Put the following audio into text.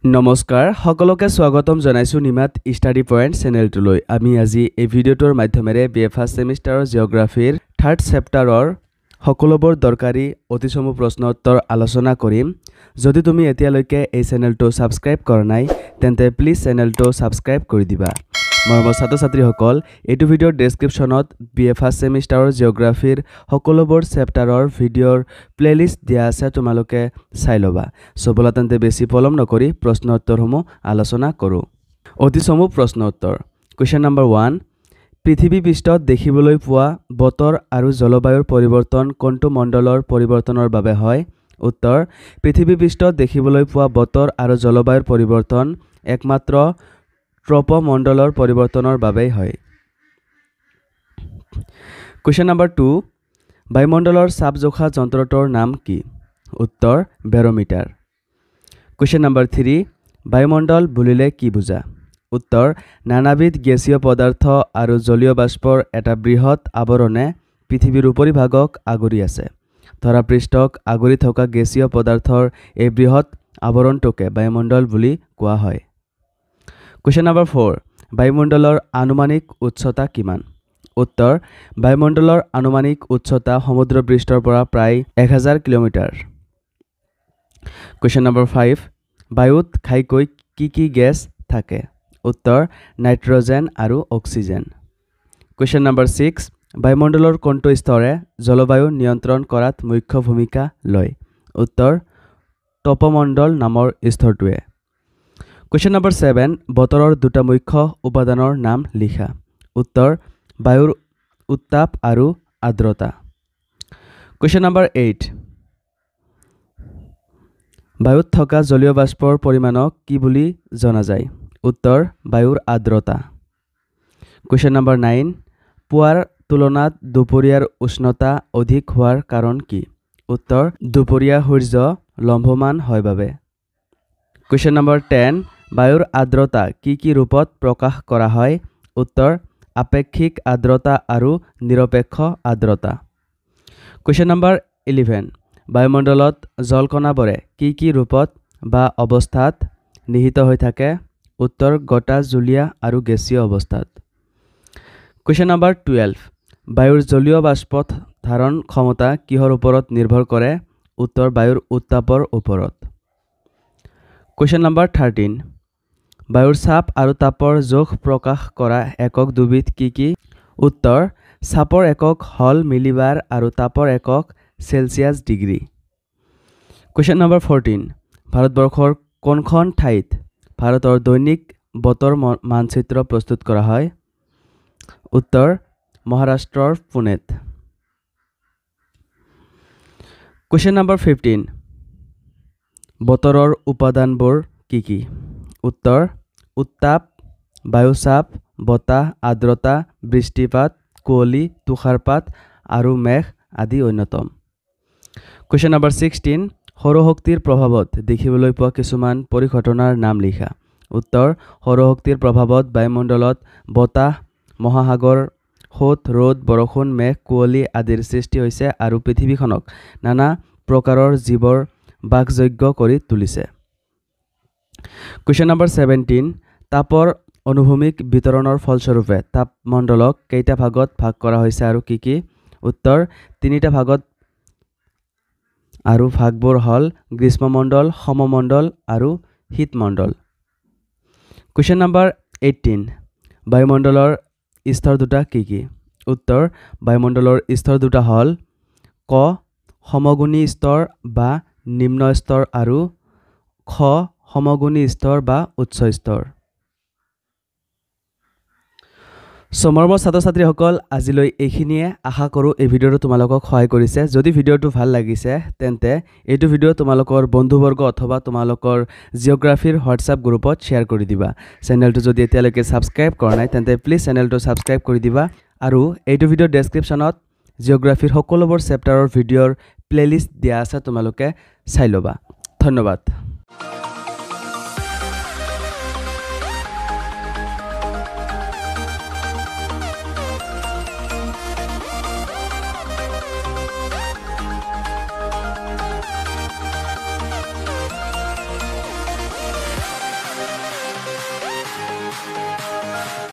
নমস্কাৰ সকলোকে স্বাগতম জনাইছো নিমাত ষ্টাডি পইণ্ট চেনেলটোলৈ আমি আজি এই ভিডিঅ'টোৰ মাধ্যমেৰে বিএ ফাৰ্ষ্ট সেমিষ্টাৰৰ জিঅ'গ্ৰাফিৰ 3rd চেপ্টাৰৰ সকলোবোৰ দৰকাৰী অতিসমূহ প্ৰশ্ন উত্তৰ আলোচনা কৰিম যদি তুমি এতিয়ালৈকে এই চেনেলটো সাবস্ক্ৰাইব কৰা নাই তেন্তে প্লিজ চেনেলটো সাবস্ক্ৰাইব কৰি দিবা মৰমৰ ছাত্ৰ-ছাত্ৰীসকল এইটো ভিডিঅ'ৰ ডেসক্ৰিপচনত বিএ ফাৰ্ষ্ট সেমিষ্টাৰৰ জিঅ'গ্ৰাফিৰ সকলোবোৰ চেপ্টাৰৰ ভিডিঅ'ৰ প্লেলিষ্ট দিয়া আছে তোমালোকে চাই লবা সবলা তেন্তে বেছি পলম নকৰি প্ৰশ্ন উত্তৰসমূহ আলোচনা কৰো অতিসমূহ প্ৰশ্ন উত্তৰ কোৱেশ্চন নম্বৰ 1 পৃথিৱী পৃষ্ঠত দেখিবলৈ পোৱা বতৰ আৰু জলবায়ুৰ পৰিৱৰ্তন কোনটো মণ্ডলৰ পৰিৱৰ্তনৰ বাবে হয় উত্তৰ পৃথিৱী পৃষ্ঠত দেখিবলৈ পোৱা বতৰ আৰু জলবায়ুৰ পৰিৱৰ্তন একমাত্ৰ ট্ৰপমণ্ডলৰ পৰিৱৰ্তনৰ বাবে হয় কোৱেশ্চন নম্বৰ 2 বায়ুমণ্ডলৰ চাপ জোখা যন্ত্ৰটোৰ নাম কি উত্তৰ বেৰোমিটাৰ কোৱেশ্চন নম্বৰ 3 বায়ুমণ্ডল বুলিলে কি বুজা উত্তৰ নানাবিধ গেছীয় পদাৰ্থ আৰু জলীয় বাষ্পৰ এটা বৃহৎ আৱৰণে পৃথিৱীৰ উপৰিভাগক আগুৰি আছে ধৰা পৃষ্ঠক আগুৰি থকা গেছীয় পদাৰ্থৰ এই বৃহৎ আৱৰণটোকে বায়ুমণ্ডল বুলি কোৱা হয় কোৱেশ্চন নম্বৰ 4 বায়ুমণ্ডলৰ আনুমানিক উচ্চতা কিমান উত্তৰ বায়ুমণ্ডলৰ আনুমানিক উচ্চতা সমুদ্ৰ পৃষ্ঠৰ পৰা প্ৰায় 1000 কিলোমিটাৰ কোৱেশ্চন নম্বৰ 5 বায়ুত ঘাইকৈ কি গেছ থাকে উত্তৰ নাইট্ৰজেন আৰু অক্সিজেন কোৱেশ্চন নম্বৰ 6 বায়ুমণ্ডলৰ কোনটো স্তৰে জলবায়ু নিয়ন্ত্ৰণ কৰাত মুখ্য ভূমিকা লয় উত্তৰ ট্ৰপমণ্ডল নামৰ স্তৰটোৱে কোৱেশ্চন নম্বৰ 7 বতৰৰ দুটা মুখ্য উপাদানৰ নাম লিখা উত্তৰ বায়ুৰ উত্তাপ আৰু আৰ্দ্ৰতা কোৱেশ্চন নম্বৰ 8 বায়ুত থকা জলীয় বাষ্পৰ পৰিমাণক কি বুলি জনা যায় উত্তৰ বায়ুৰ আৰ্দ্ৰতা কোৱেশ্চন নম্বৰ 9 পুৱাৰ তুলনাত দুপৰীয়াৰ উষ্ণতা অধিক হোৱাৰ কাৰণ কি উত্তৰ দুপৰীয়া সূৰ্য লম্বমান হয় বাবে কোৱেশ্চন নম্বৰ 10 বায়ুৰ আৰ্দ্ৰতা কি ৰূপত প্ৰকাশ কৰা হয় উত্তৰ আপেক্ষিক আৰ্দ্ৰতা আৰু নিৰপেক্ষ আৰ্দ্ৰতা কোৱেশ্চন নম্বৰ 11 বায়ুমণ্ডলত জলকণাবোৰে কি ৰূপত বা অৱস্থাত নিহিত হৈ থাকে উত্তৰ গটা জুলীয়া আৰু গেছীয় অৱস্থাত কোৱেশ্চন নম্বৰ 12 বায়ুৰ জলীয় বাষ্প ধাৰণ ক্ষমতা কিহৰ ওপৰত নিৰ্ভৰ কৰে উত্তৰ বায়ুৰ উত্তাপৰ ওপৰত কোৱেশ্চন নম্বৰ 13 বায়ুৰ চাপ আৰু তাপৰ জোখ প্ৰকাশ কৰা একক দুবিধ কি উত্তৰ চাপৰ একক হল মিলিবাৰ আৰু তাপৰ একক সেলসিয়াছ ডিগ্ৰী কোৱেশ্চন নম্বৰ 14 ভাৰতবৰ্ষৰ কোনখন ঠাইত ভাৰতৰ দৈনিক বতৰ মানচিত্ৰ প্ৰস্তুত কৰা হয় উত্তৰ মহাৰাষ্ট্ৰৰ পুনেত কোৱেশ্চন নম্বৰ 15 বতৰৰ উপাদানবোৰ কি উত্তৰ উত্তাপ বায়ুচাপ বতাহ আৰ্দ্ৰতা বৃষ্টিপাত কুঁৱলী তুষাৰপাত আৰু মেঘ আদি অন্যতম কোৱেশ্চন নম্বৰ 16 সৌৰশক্তিৰ প্ৰভাৱত দেখিবলৈ পোৱা কিছুমান পৰিঘটনাৰ নাম লিখা উত্তৰ সৌৰশক্তিৰ প্ৰভাৱত বায়ুমণ্ডলত বতাহ মহাসাগৰ সোঁত ৰ'দ বৰষুণ মেঘ কুঁৱলী আদিৰ সৃষ্টি হৈছে আৰু পৃথিৱীখনক নানা প্ৰকাৰৰ জীৱৰ বাসযোগ্য কৰি তুলিছে কোৱেশ্চন নম্বৰ 17 তাপৰ অনুভূমিক বিতৰণৰ ফলস্বৰূপে তাপমণ্ডলক কেইটা ভাগত ভাগ কৰা হৈছে আৰু কি উত্তৰ তিনিটা ভাগত আৰু ভাগবোৰ হল গ্ৰীষ্মমণ্ডল সমমণ্ডল আৰু শীতমণ্ডল কোৱেশ্চন নম্বৰ 18 বায়ুমণ্ডলৰ স্তৰ দুটা কি উত্তৰ বায়ুমণ্ডলৰ স্তৰ দুটা হল ক সমগুণী স্তৰ বা নিম্ন স্তৰ আৰু খ সমগুণী স্তৰ বা উচ্চ স্তৰ সমৰ্ব ছাত্ৰ-ছাত্ৰীসকল আজিলৈ এইখিনিয়ে আশা কৰোঁ এই ভিডিঅ'টো তোমালোকক সহায় কৰিছে যদি ভিডিঅ'টো ভাল লাগিছে তেন্তে এইটো ভিডিঅ' তোমালোকৰ বন্ধুবৰ্গ অথবা তোমালোকৰ জিঅ'গ্ৰাফিৰ হোৱাটছআপ গ্ৰুপত শ্বেয়াৰ কৰি দিবা চেনেলটো যদি এতিয়ালৈকে সাবস্ক্ৰাইব কৰা নাই তেন্তে প্লিজ চেনেলটো সাবস্ক্ৰাইব কৰি দিবা আৰু এইটো ভিডিঅ'ৰ ডেসক্ৰিপচনত জিঅ'গ্ৰাফিৰ সকলোবোৰ চেপ্টাৰৰ ভিডিঅ'ৰ প্লেলিষ্ট দিয়া আছে তোমালোকে চাই ল'বা ধন্যবাদ